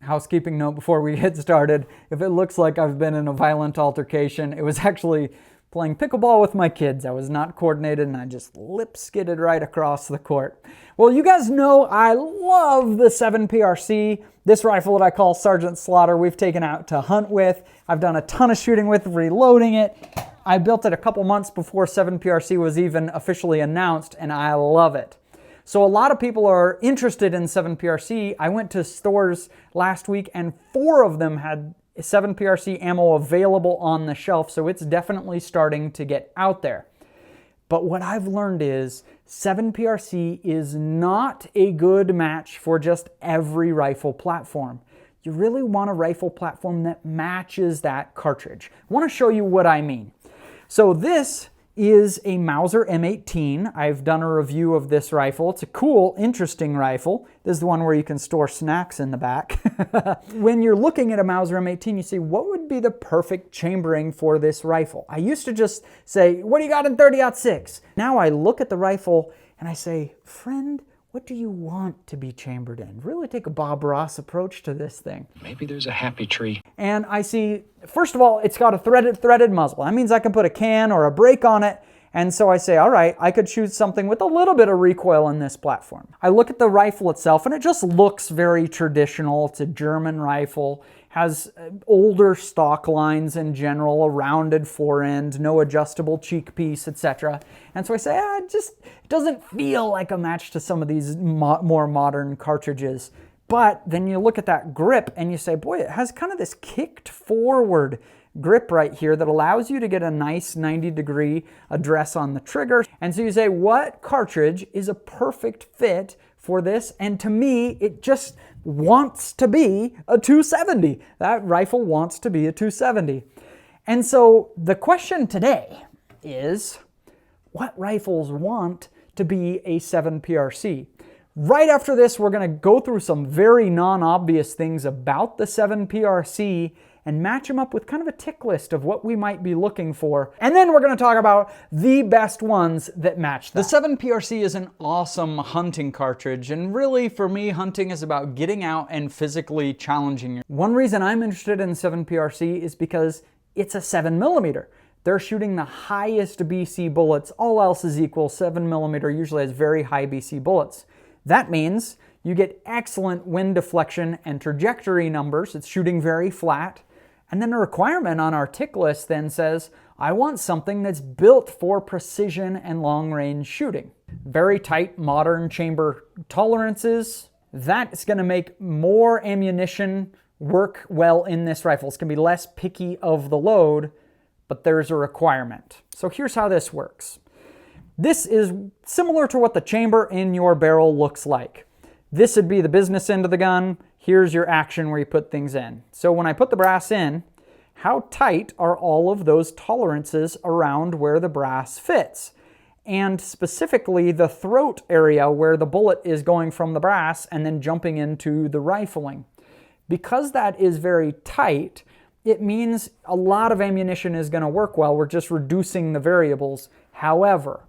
Housekeeping note before we get started, if it looks like I've been in a violent altercation, it was actually playing pickleball with my kids. I was not coordinated and I just lip skidded right across the court. Well, you guys know I love the 7 PRC, this rifle that I call Sergeant Slaughter. We've taken out to hunt with. I've done a ton of shooting with, reloading it. I built it a couple months before 7 PRC was even officially announced, and I love it. So a lot of people are interested in 7 PRC. I went to stores last week and 4 of them had 7 PRC ammo available on the shelf, so it's definitely starting to get out there. But what I've learned is 7 PRC is not a good match for just every rifle platform. You really want a rifle platform that matches that cartridge. I want to show you what I mean. So this is a Mauser M18. I've done a review of this rifle. It's a cool, interesting rifle. This is the one where you can store snacks in the back. When you're looking at a Mauser M18, you see what would be the perfect chambering for this rifle. I used to just say, what do you got in 30-06? Now I look at the rifle and I say, friend, what do you want to be chambered in? Really take a Bob Ross approach to this thing. Maybe there's a happy tree. And I see, first of all, it's got a threaded muzzle. That means I can put a can or a brake on it. And so I say, all right, I could shoot something with a little bit of recoil in this platform. I look at the rifle itself and it just looks very traditional. It's a German rifle, has older stock lines in general, a rounded forend, no adjustable cheek piece, etc. And so I say, it just doesn't feel like a match to some of these more modern cartridges. But then you look at that grip and you say, boy, it has kind of this kicked forward grip right here that allows you to get a nice 90-degree address on the trigger. And so you say, what cartridge is a perfect fit for this? And to me, it just wants to be a 270. That rifle wants to be a 270. And so the question today is, what rifles want to be a 7 PRC? Right after this, we're going to go through some very non-obvious things about the 7 PRC and match them up with kind of a tick list of what we might be looking for. And then we're going to talk about the best ones that match that. The 7 PRC is an awesome hunting cartridge, and really for me, hunting is about getting out and physically challenging. One reason I'm interested in 7 PRC is because it's a 7mm. They're shooting the highest BC bullets. All else is equal. 7mm usually has very high BC bullets. That means you get excellent wind deflection and trajectory numbers. It's shooting very flat. And then a requirement on our tick list then says, I want something that's built for precision and long-range shooting. Very tight modern chamber tolerances. That's going to make more ammunition work well in this rifle. It's going to be less picky of the load, but there's a requirement. So here's how this works. This is similar to what the chamber in your barrel looks like. This would be the business end of the gun. Here's your action where you put things in. So when I put the brass in, how tight are all of those tolerances around where the brass fits? And specifically the throat area where the bullet is going from the brass and then jumping into the rifling. Because that is very tight, it means a lot of ammunition is going to work well. We're just reducing the variables. However,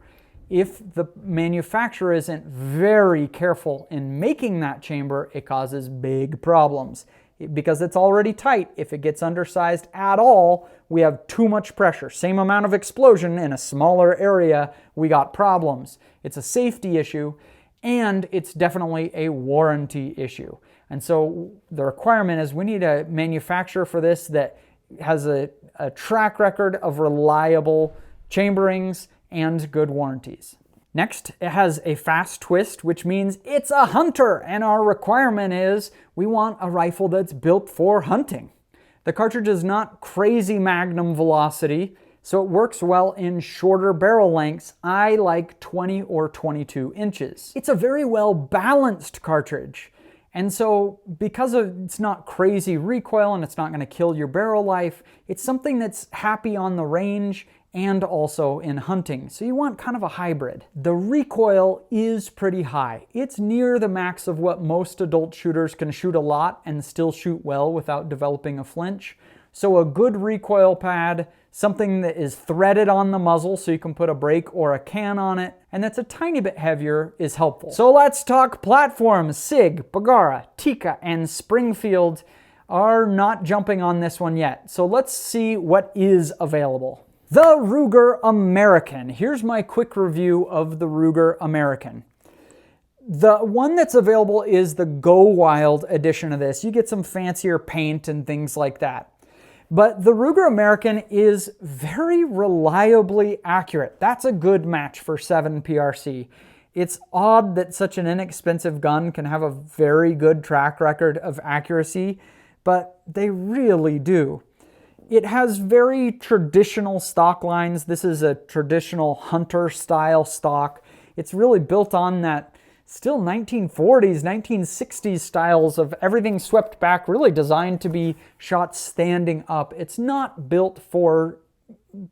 if the manufacturer isn't very careful in making that chamber, it causes big problems. Because it's already tight, if it gets undersized at all, we have too much pressure. Same amount of explosion in a smaller area, we got problems. It's a safety issue, and it's definitely a warranty issue. And so the requirement is we need a manufacturer for this that has a track record of reliable chamberings and good warranties. Next, it has a fast twist, which means it's a hunter, and our requirement is we want a rifle that's built for hunting. The cartridge is not crazy magnum velocity, so it works well in shorter barrel lengths. I like 20 or 22 inches. It's a very well balanced cartridge. And so because it's not crazy recoil and it's not going to kill your barrel life, it's something that's happy on the range and also in hunting. So you want kind of a hybrid. The recoil is pretty high. It's near the max of what most adult shooters can shoot a lot and still shoot well without developing a flinch. So a good recoil pad, something that is threaded on the muzzle so you can put a brake or a can on it, and that's a tiny bit heavier is helpful. So let's talk platforms. SIG, Bergara, Tikka, and Springfield are not jumping on this one yet. So let's see what is available. The Ruger American. Here's my quick review of the Ruger American. The one that's available is the Go Wild edition of this. You get some fancier paint and things like that. But the Ruger American is very reliably accurate. That's a good match for 7 PRC. It's odd that such an inexpensive gun can have a very good track record of accuracy, but they really do. It has very traditional stock lines. This is a traditional hunter style stock. It's really built on that still 1940s, 1960s styles of everything swept back, really designed to be shot standing up. It's not built for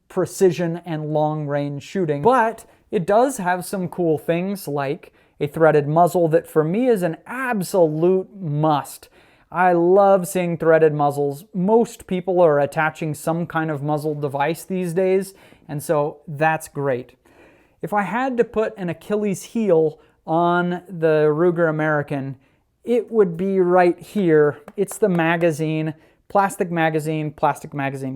precision and long range shooting, but it does have some cool things like a threaded muzzle that for me is an absolute must. I love seeing threaded muzzles. Most people are attaching some kind of muzzle device these days, and so that's great. If I had to put an Achilles heel on the Ruger American, it would be right here. It's the magazine, plastic magazine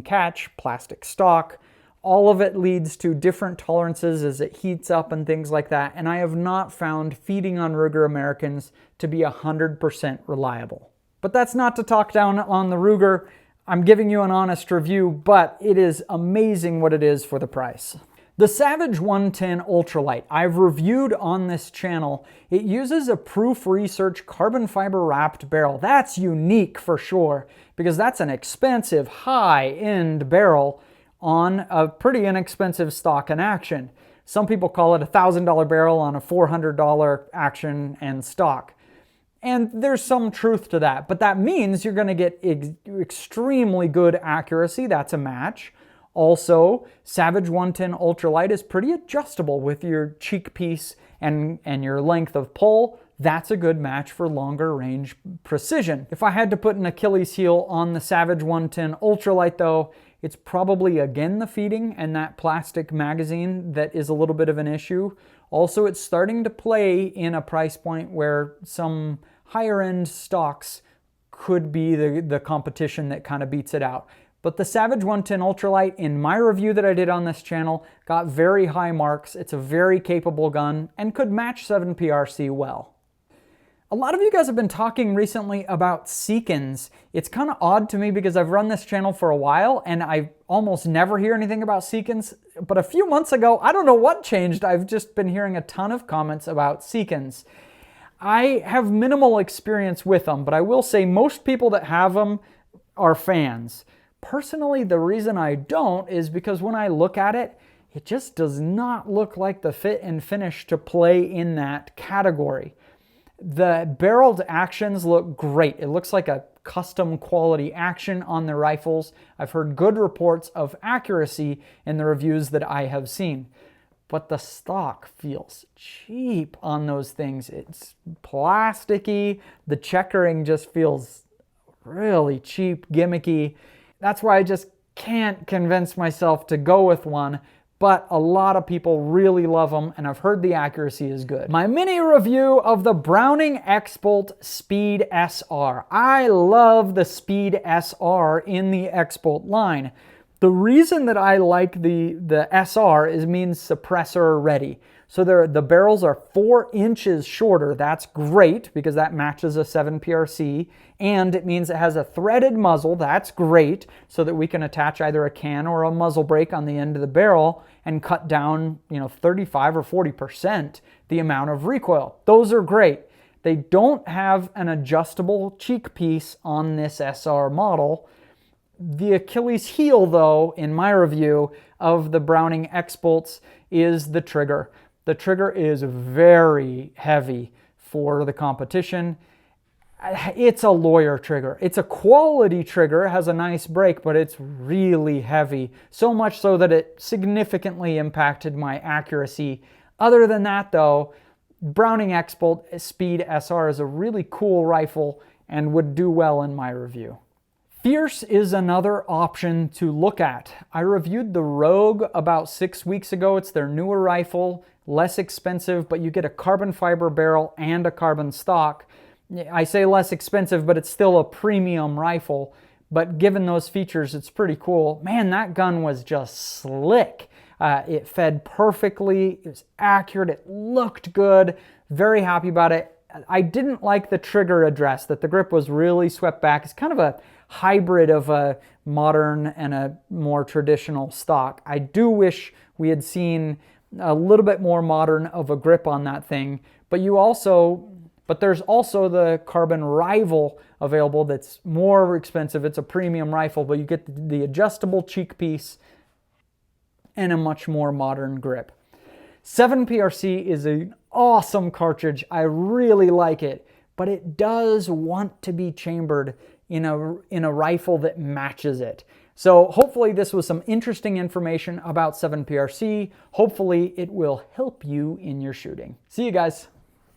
catch, plastic stock. All of it leads to different tolerances as it heats up and things like that, and I have not found feeding on Ruger Americans to be 100% reliable. But that's not to talk down on the Ruger. I'm giving you an honest review, but it is amazing what it is for the price. The Savage 110 Ultralight, I've reviewed on this channel. It uses a Proof Research carbon fiber wrapped barrel. That's unique for sure, because that's an expensive high-end barrel on a pretty inexpensive stock and action. Some people call it a $1,000 barrel on a $400 action and stock. And there's some truth to that, but that means you're going to get extremely good accuracy. That's a match. Also, Savage 110 Ultralight is pretty adjustable with your cheek piece and your length of pull. That's a good match for longer range precision. If I had to put an Achilles heel on the Savage 110 Ultralight though, it's probably again the feeding and that plastic magazine that is a little bit of an issue. Also, it's starting to play in a price point where some higher end stocks could be the competition that kind of beats it out. But the Savage 110 Ultralight, in my review that I did on this channel, got very high marks. It's a very capable gun and could match 7 PRC well. A lot of you guys have been talking recently about Seekins. It's kind of odd to me because I've run this channel for a while and I almost never hear anything about Seekins. But a few months ago, I don't know what changed. I've just been hearing a ton of comments about Seekins. I have minimal experience with them, but I will say most people that have them are fans. Personally, the reason I don't is because when I look at it, it just does not look like the fit and finish to play in that category. The barreled actions look great. It looks like a custom quality action on the rifles. I've heard good reports of accuracy in the reviews that I have seen. But the stock feels cheap on those things. It's plasticky. The checkering just feels really cheap, gimmicky. That's why I just can't convince myself to go with one. But a lot of people really love them, and I've heard the accuracy is good. My mini review of the Browning X-Bolt Speed SR. I love the Speed SR in the X-Bolt line. The reason that I like the SR is means suppressor ready. So the barrels are 4 inches shorter. That's great because that matches a 7 PRC, and it means it has a threaded muzzle. That's great so that we can attach either a can or a muzzle brake on the end of the barrel and cut down, 35 or 40% the amount of recoil. Those are great. They don't have an adjustable cheek piece on this SR model. The Achilles heel, though, in my review of the Browning X-Bolts is the trigger. The trigger is very heavy for the competition. It's a lawyer trigger. It's a quality trigger. It has a nice break, but it's really heavy. So much so that it significantly impacted my accuracy. Other than that, though, Browning X-Bolt Speed SR is a really cool rifle and would do well in my review. Fierce is another option to look at. I reviewed the Rogue about 6 weeks ago. It's their newer rifle, less expensive, but you get a carbon fiber barrel and a carbon stock. I say less expensive, but it's still a premium rifle. But given those features, it's pretty cool. Man, that gun was just slick. It fed perfectly. It was accurate. It looked good. Very happy about it. I didn't like the trigger address, that the grip was really swept back. It's kind of a hybrid of a modern and a more traditional stock. I do wish we had seen a little bit more modern of a grip on that thing, but there's also the carbon rival available that's more expensive. It's a premium rifle, but you get the adjustable cheek piece and a much more modern grip. 7 PRC is an awesome cartridge. I really like it, but it does want to be chambered in a rifle that matches it. So hopefully this was some interesting information about 7 PRC. Hopefully it will help you in your shooting. See you guys.